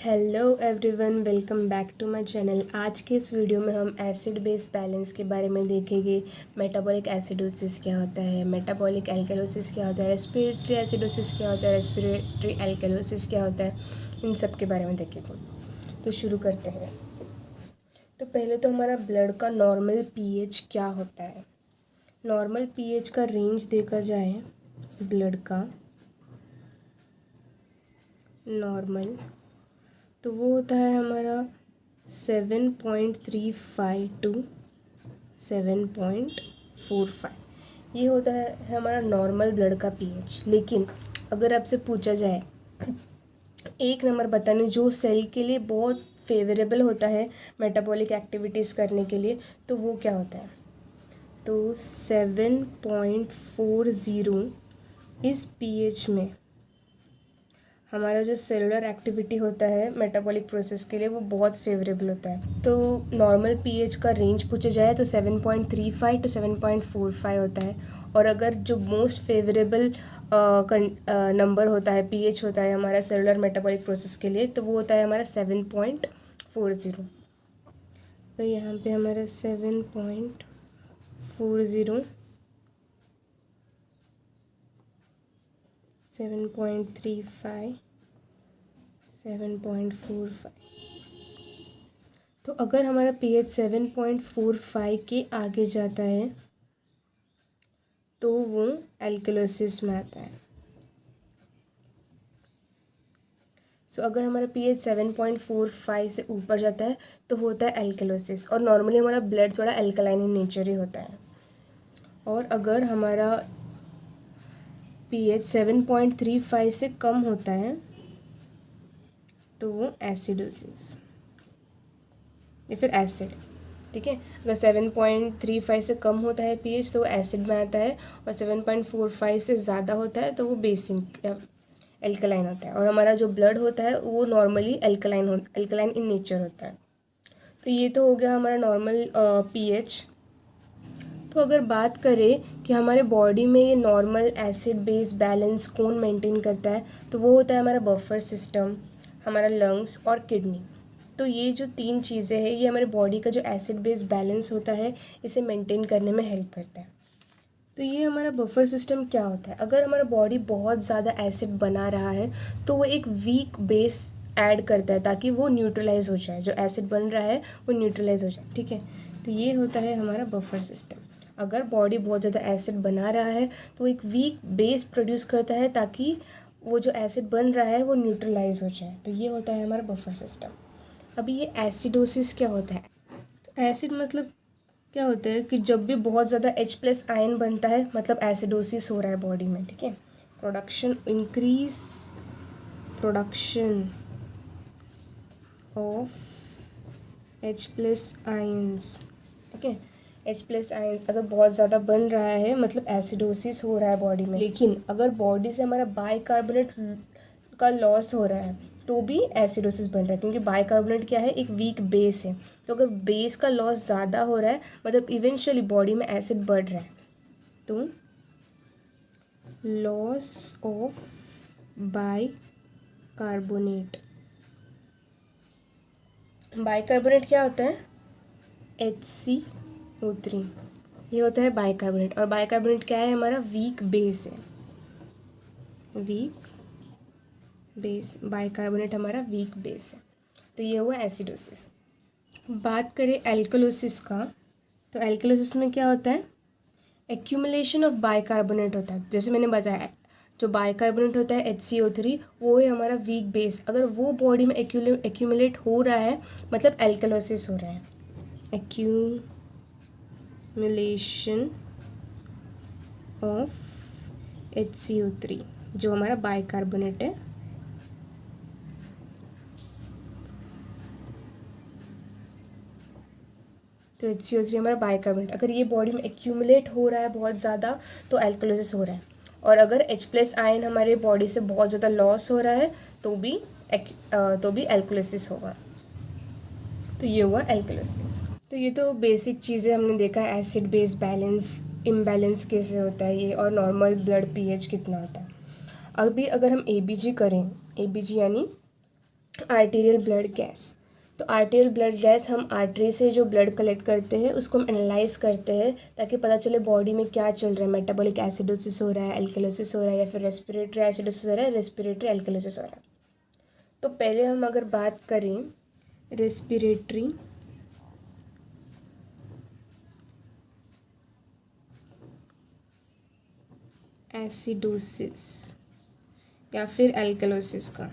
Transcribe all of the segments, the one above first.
Hello everyone, welcome back to my channel. आज के इस वीडियो में हम एसिड बेस बैलेंस के बारे में देखेंगे। मेटाबॉलिक एसिडोसिस क्या होता है, मेटाबॉलिक एल्कलोसिस क्या होता है, रेस्पिरेटरी एसिडोसिस क्या होता है, रेस्पिरेटरी एल्कलोसिस क्या होता है, इन सब के बारे में देखेंगे। तो शुरू करते हैं। तो पहले तो हमारा ब्लड का नॉर्मल पीएच क्या होता है। नॉर्मल पीएच का रेंज देखा जाए ब्लड का नॉर्मल, तो वो होता है हमारा 7.35 टू 7.45। ये होता है हमारा नॉर्मल ब्लड का पीएच। लेकिन अगर आपसे पूछा जाए एक नंबर बताने जो सेल के लिए बहुत फेवरेबल होता है मेटाबॉलिक एक्टिविटीज़ करने के लिए, तो वो क्या होता है, तो 7.40 इस पीएच में हमारा जो सेलुलर एक्टिविटी होता है मेटाबॉलिक प्रोसेस के लिए वो बहुत फेवरेबल होता है। तो नॉर्मल पीएच का रेंज पूछा जाए तो 7.35 टू 7.45 होता है। और अगर जो मोस्ट फेवरेबल नंबर होता है, पीएच होता है हमारा सेलुलर मेटाबॉलिक प्रोसेस के लिए, तो वो होता है हमारा 7.40। तो यहाँ पे हमारा 7.40, 7.35, 7.45। तो अगर हमारा पीएच 7.45 के आगे जाता है तो वो एल्कलोसिस में आता है। सो अगर हमारा पीएच 7.45 से ऊपर जाता है तो होता है एल्कलोसिस। और नॉर्मली हमारा ब्लड थोड़ा एल्कलाइन इन नेचर ही होता है। और अगर हमारा पीएच 7.35 से कम होता है तो वो एसिडोसिस या फिर एसिड, ठीक है। अगर 7.35 से कम होता है पीएच तो वो एसिड में आता है, और 7.45 से ज़्यादा होता है तो वो बेसिक या एल्कलाइन होता है। और हमारा जो ब्लड होता है वो नॉर्मली एल्कलाइन इन नेचर होता है। तो ये तो हो गया हमारा नॉर्मल पीएच। तो अगर बात करें कि हमारे बॉडी में ये नॉर्मल एसिड बेस बैलेंस कौन मेंटेन करता है, तो वो होता है हमारा बफर सिस्टम, हमारा लंग्स और किडनी। तो ये जो तीन चीज़ें हैं ये हमारे बॉडी का जो एसिड बेस बैलेंस होता है इसे मेंटेन करने में हेल्प करता है। तो ये हमारा बफर सिस्टम क्या होता है, अगर हमारा बॉडी बहुत ज़्यादा एसिड बना रहा है तो वो एक वीक बेस ऐड करता है ताकि वो न्यूट्रलाइज हो जाए, जो एसिड बन रहा है वो न्यूट्रलाइज हो जाए, ठीक है। तो ये होता है हमारा बफर सिस्टम। अगर बॉडी बहुत ज़्यादा एसिड बना रहा है तो एक वीक बेस प्रोड्यूस करता है ताकि वो जो एसिड बन रहा है वो न्यूट्रलाइज हो जाए। तो ये होता है हमारा बफर सिस्टम। अभी ये एसिडोसिस क्या होता है, तो एसिड मतलब क्या होता है कि जब भी बहुत ज़्यादा H+ आयन बनता है मतलब एसिडोसिस हो रहा है बॉडी में, ठीक है। Increase production of H+ ions, ठीक है। H+ आयंस अगर बहुत ज़्यादा बन रहा है मतलब एसिडोसिस हो रहा है बॉडी में। लेकिन अगर बॉडी से हमारा बाइकार्बोनेट का लॉस हो रहा है तो भी एसिडोसिस बन रहा है, क्योंकि बाइकार्बोनेट क्या है, एक वीक बेस है। तो अगर बेस का लॉस ज़्यादा हो रहा है मतलब इवेंचुअली बॉडी में एसिड बढ़ रहा है, तो लॉस ऑफ बाइकार्बोनेट। बाइकार्बोनेट क्या होता है, HCO3, ये होता है बाइकार्बोनेट। और बाइकार्बोनेट क्या है, हमारा वीक बेस है, वीक बेस। बाइकार्बोनेट हमारा वीक बेस है। तो ये हुआ एसिडोसिस। बात करें एल्कलोसिस का, तो एल्कलोसिस में क्या होता है, एक्यूमुलेशन ऑफ बाइकार्बोनेट होता है। जैसे मैंने बताया जो बाइकार्बोनेट होता है HCO3 वो है हमारा वीक बेस। अगर वो बॉडी में एक्यूमुलेट हो रहा है मतलब एल्कलोसिस हो रहा है। एक्यूमुलेशन ऑफ HCO3 जो हमारा बाइकार्बोनेट है, तो HCO3 हमारा बाइकार्बोनेट। अगर ये बॉडी में एक्यूमुलेट हो रहा है बहुत ज़्यादा तो एल्कलोसिस हो रहा है। और अगर H+ आयन हमारे बॉडी से बहुत ज़्यादा लॉस हो रहा है तो भी एल्कलोसिस होगा। तो ये हुआ एल्कलोसिस। तो ये तो बेसिक चीज़ें हमने देखा है, एसिड बेस बैलेंस इम्बैलेंस कैसे होता है ये, और नॉर्मल ब्लड पीएच कितना होता है। अभी अगर हम ABG करें, ABG यानी आर्टीरियल ब्लड गैस। तो आर्टीरियल ब्लड गैस हम आर्टरी से जो ब्लड कलेक्ट करते हैं उसको हम एनालाइज करते हैं ताकि पता चले बॉडी में क्या चल रहा है, मेटाबॉलिक एसिडोसिस हो रहा है, एल्कलोसिस हो रहा है, या फिर रेस्पिरेटरी एसिडोसिस हो रहा है, रेस्पिरेटरी एल्कलोसिस हो रहा है। तो पहले हम अगर बात करें रेस्पिरेटरी एसिडोसिस या फिर एल्कलोसिस का,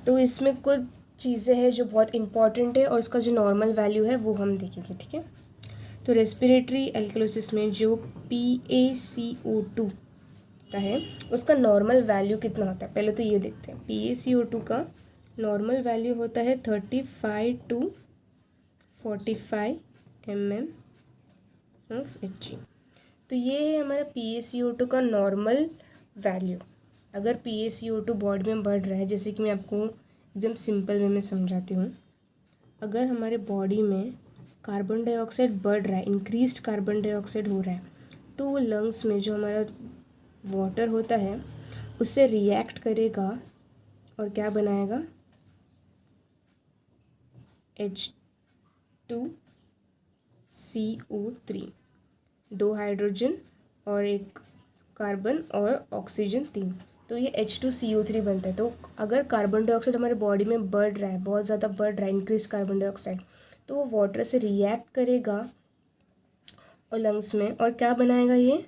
तो इसमें कुछ चीज़ें हैं जो बहुत इम्पॉर्टेंट है और उसका जो नॉर्मल वैल्यू है वो हम देखेंगे, ठीक है। तो रेस्पिरेटरी एल्कलोसिस में जो PaCO2 का है उसका नॉर्मल वैल्यू कितना होता है, पहले तो ये देखते हैं। PaCO2 का नॉर्मल वैल्यू होता है 35 to 45 mm ऑफ Hg। तो ये है हमारा PaCO2 का नॉर्मल वैल्यू। अगर PaCO2 बॉडी में बढ़ रहा है, जैसे कि मैं आपको एकदम सिंपल वे में समझाती हूँ, अगर हमारे बॉडी में कार्बन डाइऑक्साइड बढ़ रहा है, इंक्रीज्ड कार्बन डाइऑक्साइड हो रहा है, तो वो लंग्स में जो हमारा वाटर होता है उससे रिएक्ट करेगा और क्या बनाएगा, H2CO3, 2 हाइड्रोजन और 1 कार्बन और ऑक्सीजन 3, तो ये H2CO3 बनता है। तो अगर कार्बन डाइऑक्साइड हमारे बॉडी में बढ़ रहा है, बहुत ज़्यादा बढ़ रहा है, इंक्रीज कार्बन डाइऑक्साइड, तो वो वाटर से रिएक्ट करेगा और लंग्स में, और क्या बनाएगा ये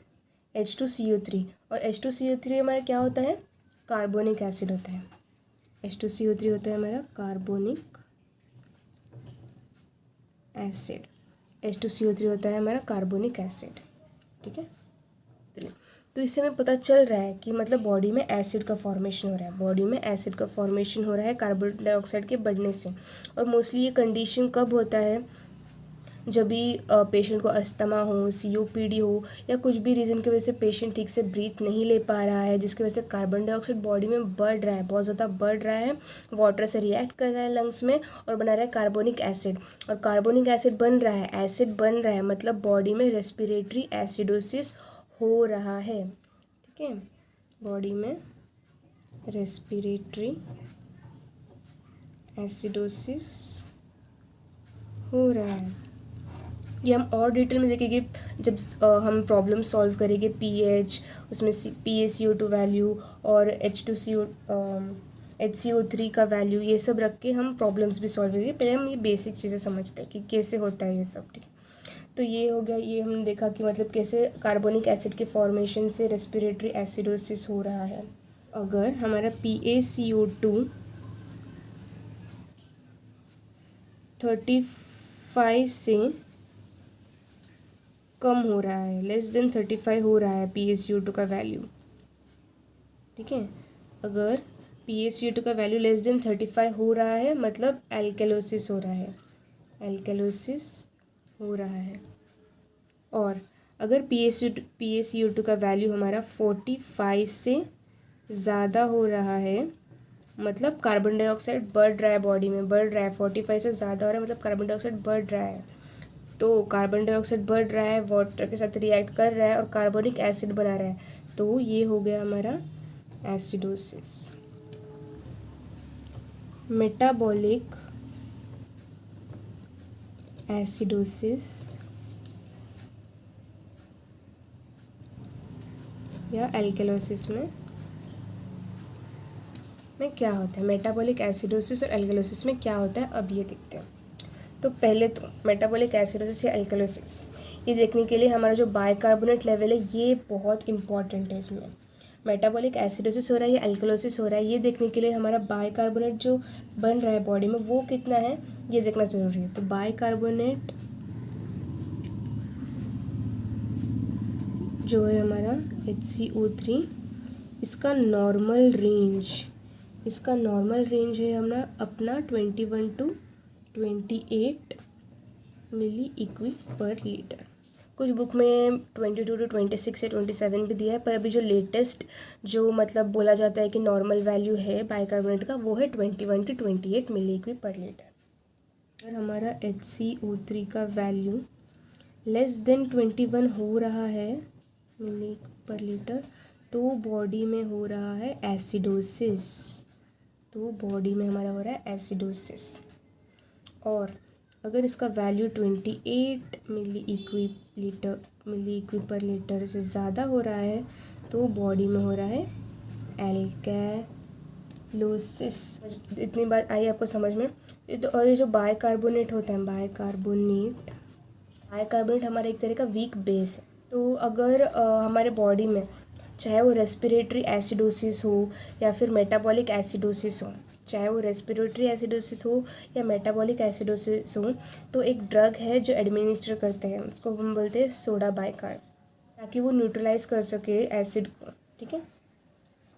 H2CO3। और H2CO3 हमारा क्या होता है, कार्बोनिक एसिड होता है। H2CO3 होता है हमारा कार्बोनिक एसिड। H2CO3 होता है हमारा कार्बोनिक एसिड, ठीक है। चलिए, तो इससे हमें पता चल रहा है कि मतलब बॉडी में एसिड का फॉर्मेशन हो रहा है, बॉडी में एसिड का फॉर्मेशन हो रहा है कार्बन डाइऑक्साइड के बढ़ने से। और मोस्टली ये कंडीशन कब होता है, जब भी पेशेंट को अस्थमा हो, COPD हो, या कुछ भी रीज़न की वजह से पेशेंट ठीक से ब्रीथ नहीं ले पा रहा है, जिसकी वजह से कार्बन डाइऑक्साइड बॉडी में बढ़ रहा है, बहुत ज़्यादा बढ़ रहा है, वाटर से रिएक्ट कर रहा है लंग्स में और बना रहा है कार्बोनिक एसिड। और कार्बोनिक एसिड बन रहा है, एसिड बन रहा है, मतलब बॉडी में रेस्पिरेटरी एसिडोसिस हो रहा है, ठीक है। बॉडी में रेस्पिरेटरी एसिडोसिस हो रहा है। ये हम और डिटेल में देखेंगे जब हम प्रॉब्लम सॉल्व करेंगे। pH, उसमें PaCO2 वैल्यू और HCO3 का वैल्यू, ये सब रख के हम प्रॉब्लम्स भी सॉल्व करेंगे। पहले हम ये बेसिक चीज़ें समझते हैं कि कैसे होता है ये सब, ठीक है। तो ये हो गया, ये हमने देखा कि मतलब कैसे कार्बोनिक एसिड के फॉर्मेशन से रेस्पिरेटरी एसिडोसिस हो रहा है। अगर हमारा PaCO2 35 से कम हो रहा है, लेस देन 35 हो रहा है PaCO2 का वैल्यू, ठीक है। अगर PaCO2 का वैल्यू लेस देन 35 हो रहा है मतलब एल्कलोसिस हो रहा है, एल्कलोसिस हो रहा है। और अगर PaCO2 का वैल्यू हमारा 45 से ज़्यादा हो रहा है मतलब कार्बन डाइऑक्साइड बढ़ रहा है, बॉडी में बढ़ रहा है, 45 से ज़्यादा हो रहा है मतलब कार्बन डाइऑक्साइड बढ़ रहा है। तो कार्बन डाइऑक्साइड बढ़ रहा है, वाटर के साथ रिएक्ट कर रहा है और कार्बोनिक एसिड बना रहा है, तो ये हो गया हमारा एसिडोसिस। मेटाबॉलिक एसिडोसिस या एल्कलोसिस में क्या होता है, मेटाबॉलिक एसिडोसिस और एल्कलोसिस में क्या होता है, अब ये देखते हैं। तो पहले तो मेटाबॉलिक एसिडोसिस या एल्कलोसिस, ये देखने के लिए हमारा जो बाइकार्बोनेट लेवल है ये बहुत इंपॉर्टेंट है। इसमें मेटाबॉलिक एसिडोसिस हो रहा है या एल्कलोसिस हो रहा है, ये देखने के लिए हमारा बाइकार्बोनेट जो बन रहा है बॉडी में वो कितना है ये देखना जरूरी है। तो बाइकार्बोनेट जो है हमारा HCO3, इसका नॉर्मल रेंज है हमारा अपना 21 to 28 मिली इक्वी पर लीटर। कुछ बुक में 22 to 26 या 27 भी दिया है, पर अभी जो लेटेस्ट जो मतलब बोला जाता है कि नॉर्मल वैल्यू है बाइकार्बोनेट का वो है 21 to 28 मिली इक्वी पर लीटर। अगर हमारा HCO3 का वैल्यू लेस देन 21 हो रहा है मिली पर लीटर, तो बॉडी में हो रहा है एसिडोसिस, तो बॉडी में हमारा हो रहा है एसिडोसिस। और अगर इसका वैल्यू 28 मिली इक्वी पर लीटर से ज़्यादा हो रहा है तो बॉडी में हो रहा है एल्कैलोसिस। इतनी बात आई आपको समझ में। और ये जो बाइकार्बोनेट होता है, बाइकार्बोनेट हमारा एक तरह का वीक बेस है। तो अगर हमारे बॉडी में चाहे वो रेस्पिरेटरी एसिडोसिस हो या फिर मेटाबॉलिक एसिडोसिस हो, चाहे वो रेस्पिरेटरी एसिडोसिस हो या मेटाबॉलिक एसिडोसिस हो, तो एक ड्रग है जो एडमिनिस्टर करते हैं, उसको हम बोलते हैं सोडा बाइकार्ब, ताकि वो न्यूट्रलाइज कर सके एसिड को। ठीक है,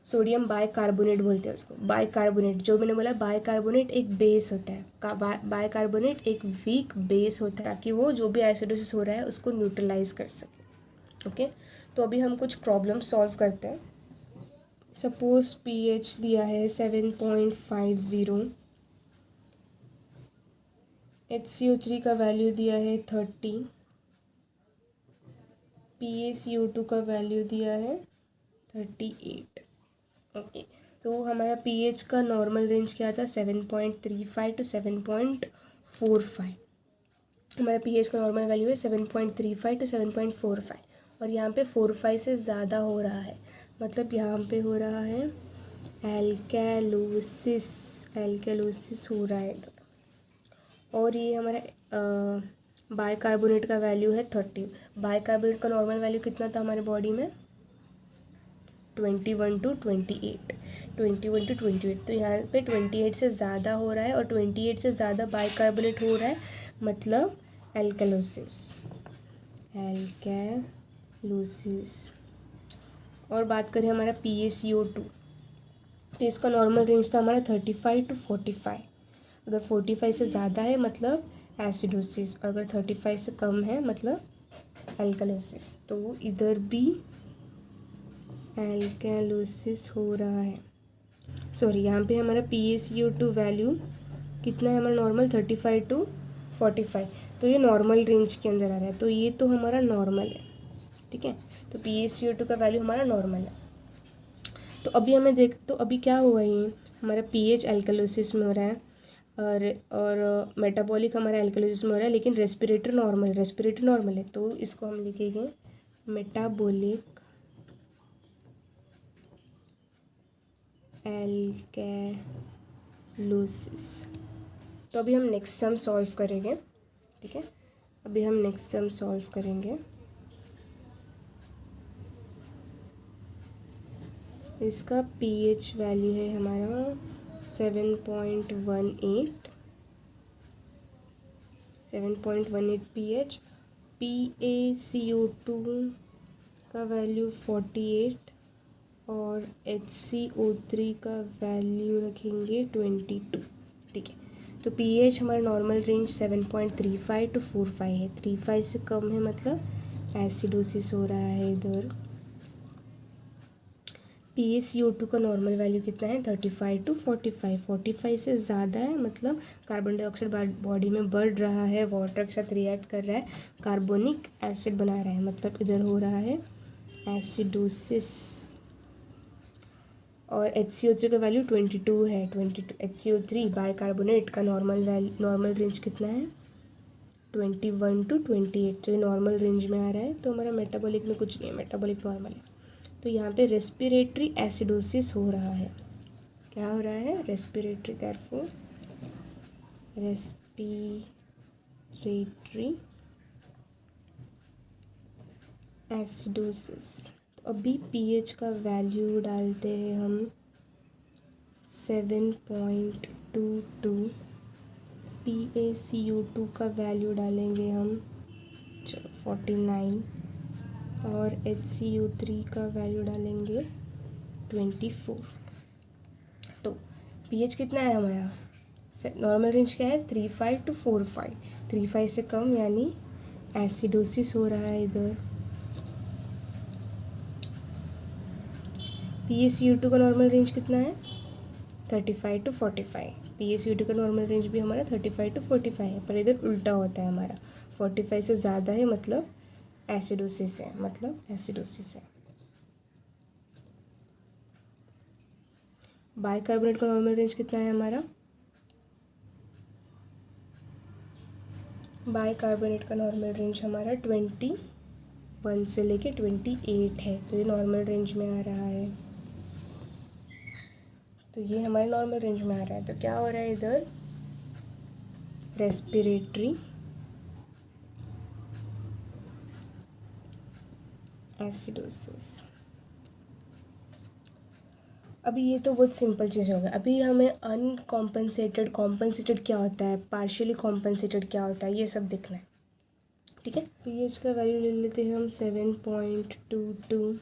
सोडियम बाइकार्बोनेट बोलते हैं उसको। बाइकार्बोनेट, जो मैंने बोला बाइकार्बोनेट एक बेस होता है, बाइकार्बोनेट एक वीक बेस होता है ताकि वो जो भी एसिडोसिस हो रहा है उसको न्यूट्रलाइज कर सके। ओके, तो अभी हम कुछ प्रॉब्लम सॉल्व करते हैं। सपोज पीएच दिया है 7.50, HCO3 का वैल्यू दिया है 30, PaCO2 का वैल्यू दिया है 38। ओके, तो हमारा पीएच का नॉर्मल रेंज क्या था, 7.35 to 7.45। हमारा पीएच का नॉर्मल वैल्यू है 7.35 to 7.45, और यहाँ पे 45 से ज़्यादा हो रहा है, मतलब यहाँ पे हो रहा है एल्कैलोसिस हो रहा है। और ये हमारा बाइकार्बोनेट का वैल्यू है 30। बाइकार्बोनेट का नॉर्मल वैल्यू कितना था हमारे बॉडी में, 21 to 28। तो यहाँ पे 28 से ज़्यादा हो रहा है, और 28 से ज़्यादा बाइकार्बोनेट हो रहा है, मतलब एल्कैलोसिस। और बात करें हमारा PaCO2, तो इसका नॉर्मल रेंज था हमारा 35 to 45। अगर 45 से ज़्यादा है मतलब एसिडोसिस, और अगर 35 से कम है मतलब एल्कैलोसिस। तो इधर भी एल्कैलोसिस हो रहा है। सॉरी, यहाँ पे हमारा PaCO2 वैल्यू कितना है हमारा नॉर्मल, 35 to 45। तो ये नॉर्मल रेंज के अंदर आ रहा है, तो ये तो हमारा नॉर्मल है। ठीक है, तो PaCO2 का वैल्यू हमारा नॉर्मल है। तो अभी हमें तो अभी क्या हुआ, ये हमारा पीएच एल्कैलोसिस में हो रहा है, और मेटाबॉलिक हमारा एल्कैलोसिस में हो रहा है, लेकिन रेस्पिरेटरी नॉर्मल है। तो इसको हम लिखेंगे मेटाबॉलिक एल्कैलोसिस। तो अभी हम नेक्स्ट सम सॉल्व करेंगे। ठीक है, अभी हम नेक्स्ट सम सॉल्व करेंगे। इसका पीएच वैल्यू है हमारा 7.18 पीएच। PaCO2 का वैल्यू 48, और HCO3 का वैल्यू रखेंगे 22। ठीक है, तो पीएच हमारा नॉर्मल रेंज 7.35 to 45 है, 35 से कम है मतलब एसिडोसिस हो रहा है इधर। PaCO2 का नॉर्मल वैल्यू कितना है, 35 to 45। 45 से ज़्यादा है मतलब कार्बन डाइऑक्साइड बॉडी में बढ़ रहा है, वाटर के साथ रिएक्ट कर रहा है, कार्बोनिक एसिड बना रहा है, मतलब इधर हो रहा है एसिडोसिस। और HCO3 का वैल्यू 22 है, 22। HCO3 बाइकार्बोनेट का नॉर्मल रेंज कितना है, 21 to 28। तो ये नॉर्मल रेंज में आ रहा है, तो हमारा मेटाबॉलिक में कुछ नहीं है, मेटाबॉलिक नॉर्मल है। तो यहाँ पे रेस्पिरेटरी एसिडोसिस हो रहा है। क्या हो रहा है, रेस्पिरेटरी, देयरफॉर रेस्पिरेटरी एसिडोसिस। तो अभी पीएच का वैल्यू डालते हैं हम 7.22। PaCO2 का वैल्यू डालेंगे हम 49, और HCO3 का वैल्यू डालेंगे 24। तो पीएच कितना है हमारा, नॉर्मल रेंज क्या है, 35 to 45। 35 से कम यानी एसिडोसिस हो रहा है इधर। PaCO2 का नॉर्मल रेंज कितना है, 35 to 45। PaCO2 का नॉर्मल रेंज भी हमारा 35 to 45 है, पर इधर उल्टा होता है हमारा, 45 से ज़्यादा है मतलब एसिडोसिस है, बाइकार्बोनेट का नॉर्मल रेंज कितना है हमारा? बाइकार्बोनेट का नॉर्मल रेंज हमारा 21 से लेके 28 है, तो ये नॉर्मल रेंज में आ रहा है। तो ये हमारे नॉर्मल रेंज में आ रहा है। तो क्या हो रहा है इधर? Respiratory acidosis. अभी ये तो बहुत सिंपल चीज़ हो गई। अभी हमें अनकॉम्पनसेटेड, कॉम्पनसेटेड क्या होता है, पार्शियली कॉम्पनसेटेड क्या होता है, ये सब देखना है। ठीक है, पीएच का वैल्यू ले लेते हैं हम 7.22,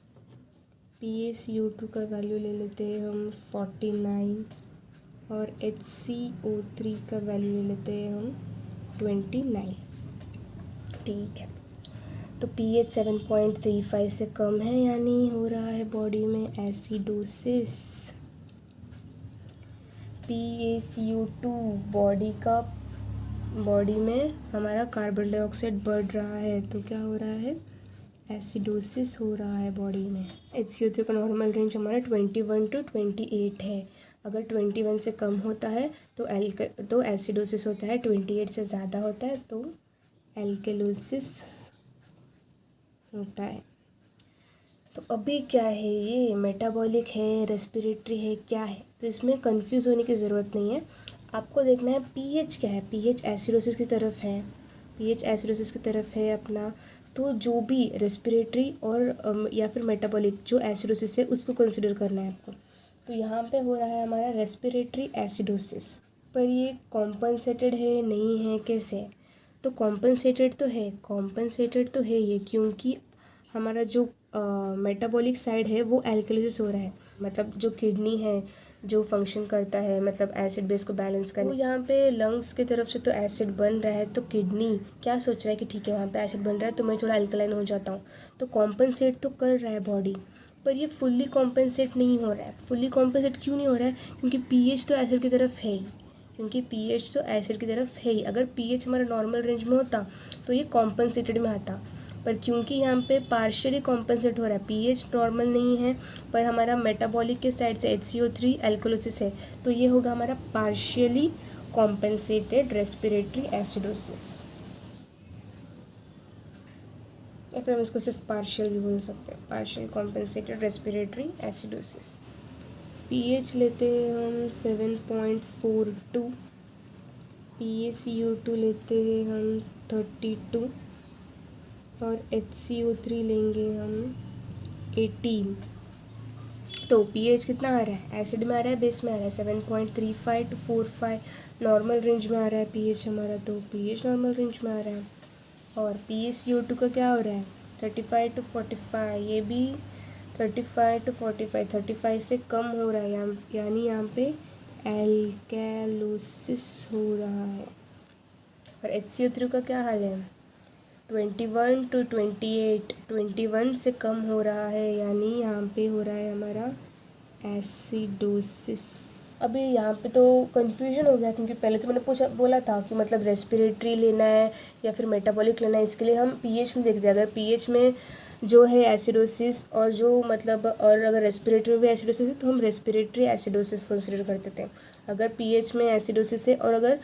PaCO2 का वैल्यू ले लेते हैं हम 49 और HCO3 का वैल्यू ले लेते हैं हम 29। ठीक है, तो pH 7.35 से कम है, यानी हो रहा है बॉडी में एसिडोसिस। PaCO2 बॉडी में हमारा कार्बन डाइऑक्साइड बढ़ रहा है, तो क्या हो रहा है? एसिडोसिस हो रहा है बॉडी में। HCO3 का नॉर्मल रेंज हमारा 21 to 28 है। अगर 21 से कम होता है तो एसिडोसिस होता है, 28 से ज़्यादा होता है तो एल्केलोसिस होता है। तो अभी क्या है, ये मेटाबॉलिक है, रेस्पिरेटरी है, क्या है? तो इसमें कंफ्यूज होने की ज़रूरत नहीं है। आपको देखना है पीएच क्या है। पीएच एसिडोसिस की तरफ है, पीएच एसिडोसिस की तरफ है अपना। तो जो भी रेस्पिरेटरी और या फिर मेटाबॉलिक जो एसिडोसिस है उसको कंसिडर करना है आपको। तो यहाँ पे हो रहा है हमारा रेस्पिरेटरी एसिडोसिस, पर ये कॉम्पनसेटेड है नहीं है, कैसे? तो कॉम्पनसेटेड तो है ये, क्योंकि हमारा जो मेटाबॉलिक साइड है वो एल्कलिसिस हो रहा है। मतलब जो किडनी है जो फंक्शन करता है, मतलब एसिड बेस को बैलेंस करने, तो यहाँ पे लंग्स की तरफ से तो एसिड बन रहा है, तो किडनी क्या सोच रहा है कि ठीक है वहाँ पे एसिड बन रहा है तो मैं थोड़ा अल्कलाइन हो जाता हूँ, तो कॉम्पनसेट तो कर रहा है बॉडी, पर ये फुल्ली कॉम्पनसेट नहीं हो रहा है। फुल्ली कॉम्पनसेट क्यों नहीं हो रहा है? क्योंकि पीएच तो एसिड की तरफ है ही, अगर पीएच हमारा नॉर्मल रेंज में होता तो ये कॉम्पनसेटेड में आता, पर क्योंकि यहाँ पे पार्शियली कॉम्पनसेट हो रहा है, पीएच नॉर्मल नहीं है, पर हमारा मेटाबॉलिक के साइड से HCO3 एल्कोलोसिस है, तो ये होगा हमारा पार्शियली कॉम्पनसेटेड रेस्पिरेटरी एसिडोसिस, या फिर हम इसको सिर्फ पार्शियल भी बोल सकते हैं, partial compensated respiratory acidosis. PH लेते हैं हम 7.42, PaCO2 लेते हैं हम 32 और HCO3 लेंगे हम 18। तो पीएच कितना आ रहा है? एसिड में आ रहा है, बेस में आ रहा है, 7.35 to 45 नॉर्मल रेंज में आ रहा है पीएच हमारा, तो पीएच नॉर्मल रेंज में आ रहा है। और PaCO2 का क्या हो रहा है? 35 to 45, ये भी 35 to 45, 35 से कम हो रहा है, यानी यहाँ पे एल्केलोसिस हो रहा है। और HCO3 का क्या हाल है? 21 to 28, 21 से कम हो रहा है, यानी यहाँ पे हो रहा है हमारा एसिडोसिस। अभी यहाँ पे तो कन्फ्यूजन हो गया, क्योंकि पहले तो मैंने बोला था कि मतलब रेस्पिरेटरी लेना है या फिर मेटाबॉलिक लेना है, इसके लिए हम पीएच में देखते हैं। अगर पीएच में जो है एसिडोसिस और जो मतलब, और अगर रेस्पिरेटरी में भी एसिडोसिस है तो हम रेस्पिरेटरी एसिडोसिस कंसिडर करते थे। अगर पीएच में एसिडोसिस है और अगर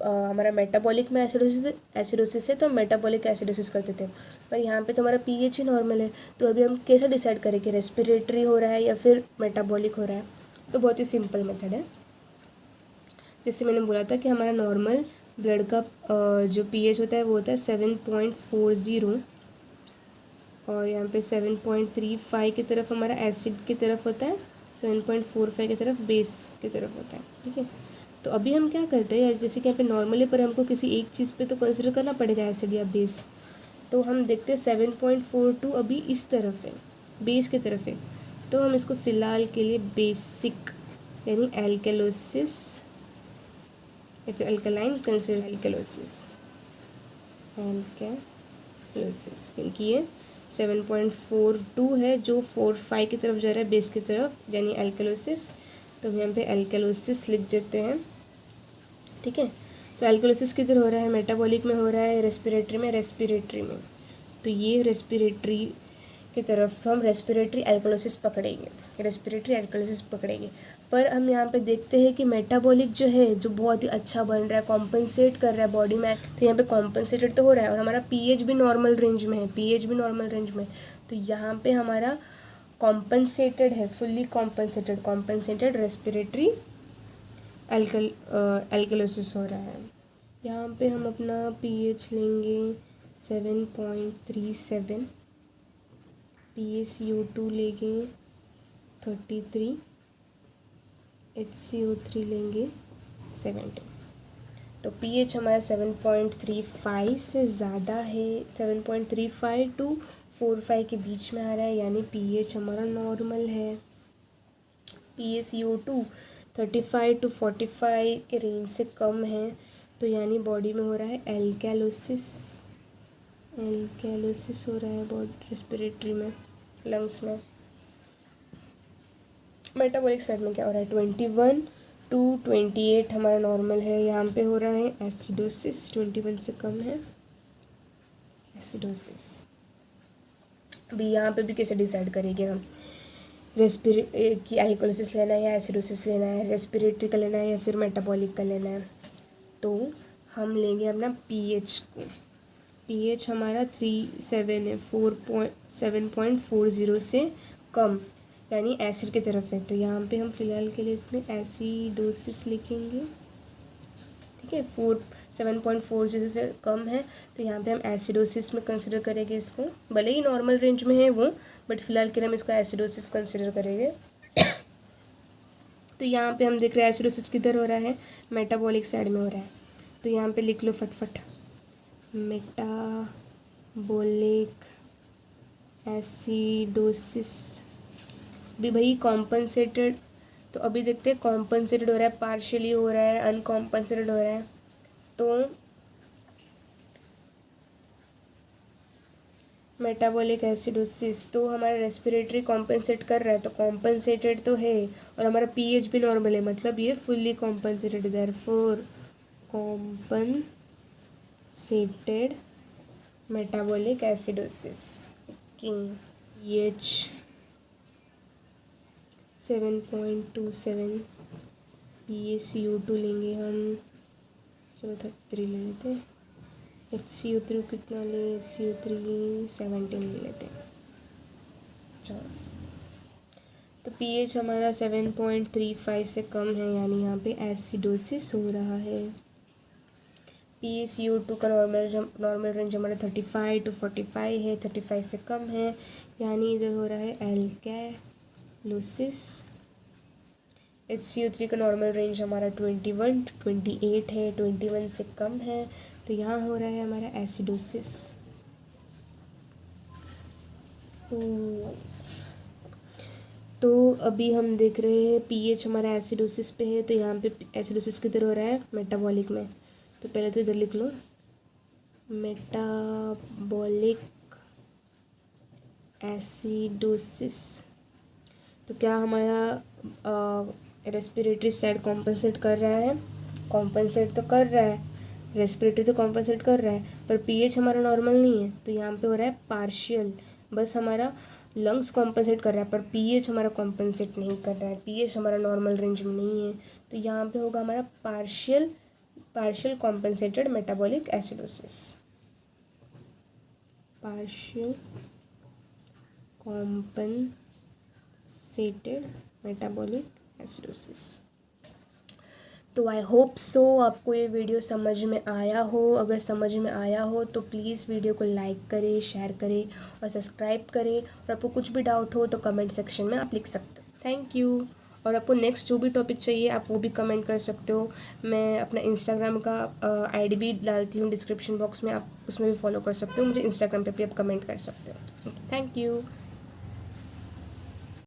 हमारा मेटाबॉलिक में एसिडोसिस है तो हम मेटाबॉलिक एसिडोसिस करते थे, पर यहाँ पे तो हमारा पीएच ही नॉर्मल है। तो अभी हम कैसे डिसाइड करें कि रेस्पिरेटरी हो रहा है या फिर मेटाबॉलिक हो रहा है? तो बहुत ही सिंपल मेथड है। जैसे मैंने बोला था कि हमारा नॉर्मल ब्लड का जो पीएच होता है वो होता है 7.40, और यहाँ पे 7.35 की तरफ हमारा एसिड की तरफ होता है, 7.45 की तरफ बेस की तरफ होता है। ठीक है, तो अभी हम क्या करते हैं, जैसे कि यहाँ पे नॉर्मली पर हमको किसी एक चीज़ पे तो कंसिडर करना पड़ेगा एसिड या बेस, तो हम देखते हैं 7.42 अभी इस तरफ है, बेस की तरफ है, तो हम इसको फ़िलहाल के लिए बेसिक यानी एल्केलोसिस या फिर अल्कलाइन कंसिडर एल्केलोसिस, क्योंकि ये 7.42 है जो 45 की तरफ जा रहा है बेस की तरफ, यानी एल्केलोसिस, तो हम यहाँ पे एल्केलोसिस लिख देते हैं। ठीक है, तो एल्कोलिसिस किधर हो रहा है? मेटाबॉलिक में हो रहा है, रेस्पिरेटरी में। तो ये रेस्पिरेटरी की तरफ, तो हम रेस्पिरेटरी एल्कोलिसिस पकड़ेंगे। रेस्पिरेटरी एल्कोलिसिस पकड़ेगी। पर हम यहाँ पे देखते हैं कि मेटाबॉलिक जो है जो बहुत ही अच्छा बन रहा है, कॉम्पनसेट कर रहा है बॉडी में, तो यहाँ पे कॉम्पनसेटेड तो हो रहा है और हमारा पीएच भी नॉर्मल रेंज में है, पीएच भी नॉर्मल रेंज में। तो यहाँ पे हमारा कॉम्पनसेटेड है, फुल्ली कॉम्पनसेटेड रेस्पिरेटरी एल्कोलिसिस हो रहा है। यहाँ पे हम अपना पीएच लेंगे 7.37, PaCO2 लेंगे 33, HCO3 लेंगे 70। तो pH हमारा 7.35 से ज़्यादा है, 7.35 to 45 के बीच में आ रहा है, यानी pH हमारा नॉर्मल है। PaCO2 35 to 45 के रेंज से कम है, तो यानी बॉडी में हो रहा है एल्कैलोसिस हो रहा है बॉडी रेस्पिरेटरी में, लंग्स में। मेटाबॉलिक साइड में क्या हो रहा है, 21 to 28 हमारा नॉर्मल है, यहाँ पे हो रहा है एसिडोसिस, 21 से कम है एसिडोसिस। अभी यहाँ पे भी कैसे डिसाइड करेंगे हम कि एल्कोलिसिस लेना है या एसिडोसिस लेना है, रेस्पिरेटरी का लेना है या फिर मेटाबॉलिक का लेना है। तो हम लेंगे अपना पीएच को, पीएच हमारा 37 है, 7.40 से कम, यानी एसिड की तरफ है। तो यहाँ पे हम फिलहाल के लिए इसमें एसिडोसिस लिखेंगे, ठीक है। 7.40 से कम है, तो यहाँ पे हम एसिडोसिस में कंसिडर करेंगे इसको, भले ही नॉर्मल रेंज में है वो, बट फिलहाल के लिए हम इसको एसिडोसिस कंसिडर करेंगे। तो यहाँ पे हम देख रहे हैं एसिडोसिस किधर हो रहा है, मेटाबॉलिक साइड में हो रहा है। तो यहाँ पे लिख लो फटफट, मेटाबॉलिक एसिडोसिस। भी भाई कॉम्पनसेटेड, तो अभी देखते हैं कॉम्पनसेटेड हो रहा है, पार्शियली हो रहा है, अनकॉम्पनसेटेड हो रहा है। तो मेटाबॉलिक एसिडोसिस, तो हमारा रेस्पिरेटरी कॉम्पनसेट कर रहा है, तो कॉम्पनसेटेड तो है और हमारा पीएच भी नॉर्मल है, मतलब ये fully compensated, therefore compensated metabolic acidosis की एच 7.27, PaCO2 लेंगे हम, चलो 33 ले लेते हैं। HCO3 कितना लें, HCO3 17 ले लेते हैं। चलो, तो pH हमारा 7.35 से कम है, यानी यहाँ पे एसिडोसिस हो रहा है। PaCO2 का नॉर्मल रेंज हमारा 35 to 45 है, 35 से कम है, यानी इधर हो रहा है एल्कैलोसिस। HCO3 का नॉर्मल रेंज हमारा 21 to 28 है, 21 से कम है, तो यहाँ हो रहा है हमारा एसिडोसिस। तो अभी हम देख रहे हैं पीएच हमारा एसिडोसिस पे है, तो यहाँ पे एसिडोसिस किधर हो रहा है, मेटाबॉलिक में। तो पहले तो इधर लिख लो मेटाबॉलिक एसिडोसिस। तो क्या हमारा रेस्पिरेटरी साइड कॉम्पनसेट कर रहा है, कॉम्पनसेट तो कर रहा है, रेस्पिरेटरी तो कॉम्पनसेट कर रहा है, पर पीएच हमारा नॉर्मल नहीं है, तो यहाँ पे हो रहा है पार्शियल। बस हमारा लंग्स कॉम्पनसेट कर रहा है पर पीएच हमारा कॉम्पनसेट नहीं कर रहा है, पीएच हमारा नॉर्मल रेंज में नहीं है, तो यहाँ पे होगा हमारा partial compensated metabolic acidosis, partial compensated metabolic acidosis. तो आई होप सो आपको ये वीडियो समझ में आया हो। अगर समझ में आया हो तो प्लीज़ वीडियो को लाइक करें, शेयर करें और सब्सक्राइब करें, और आपको कुछ भी डाउट हो तो कमेंट सेक्शन में आप लिख सकते हो। Thank you. और आपको नेक्स्ट जो भी टॉपिक चाहिए आप वो भी कमेंट कर सकते हो। मैं अपना इंस्टाग्राम का आईडी भी डालती हूँ डिस्क्रिप्शन बॉक्स में, आप उसमें भी फॉलो कर सकते हो। मुझे इंस्टाग्राम पे भी आप कमेंट कर सकते हो। Thank you.